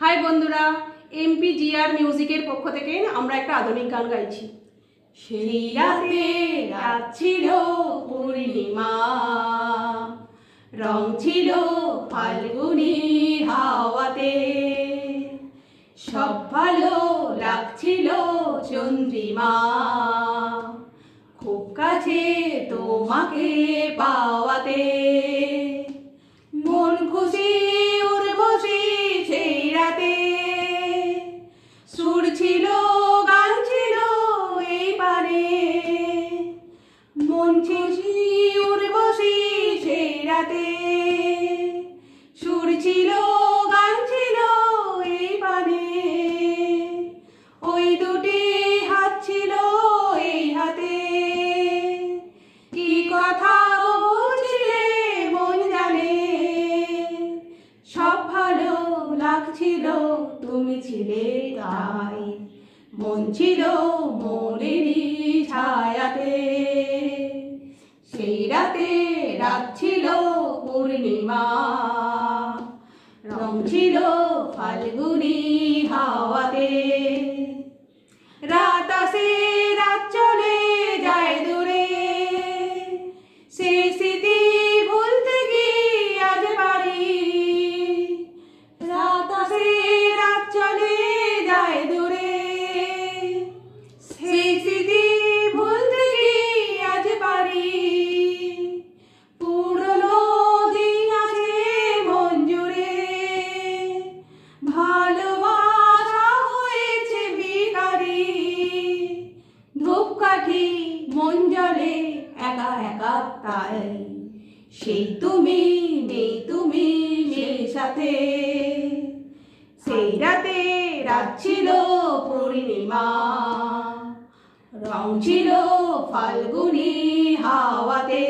High বন্ধুরা, এমপিজিআর মিউজিকের পক্ষ থেকে আমরা একটা আধুনিক গান গাইছি। সেই রাতে রাত ছিল পূর্ণিমা, রং ছিল ফাল্গুনি হাওয়াতে, সব ভালো লাগছিল চন্দ্রিমা, খুব কাছে তোমাকে পাওয়াতে, মন খুশি উর্বশী সেই রাতে, সুর ছিল গান ছিল এই পারে, মন খুশি উর্বশী সেই রাতে, সুর ছিল গান ছিল এই পারে, ওই দুটি হাত ছিল এই হাতে, কি কথা বলছিলে মন জানে, সব ভালো লাগছিল তুমি ছিলে তাই, মন ছিল মনেরই ছায়াতে, সেই রাতে রাত ছিল পূর্ণিমা, রং ছিল ফাল্গুনি হাওয়াতে, রাত আসে রাত চলে যায় দূরে, সেই স্মৃতি ভুলতে কি আজ পারি, রাত আসে রাত চলে যায় দূরে, সেই স্মৃতি ভুলতে কি আজ পারি, পুরনো দিন আছে মন জুড়ে, ভালোবাসা হয়েছে ভিখারি, ধূপকাঠি মন জ্বলে একা একা তাই, সেই তুমি নেই তুমি সেই সাথে, সেই রাতে রাত ছিল পূর্ণিমা, রং ছিল ফাল্গুনি হাওয়াতে,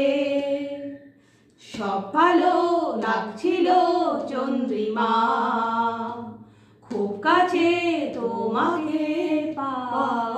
সব ভালো লাগছিল চন্দ্রিমা, খুব কাছে তোমাকে পাওয়া।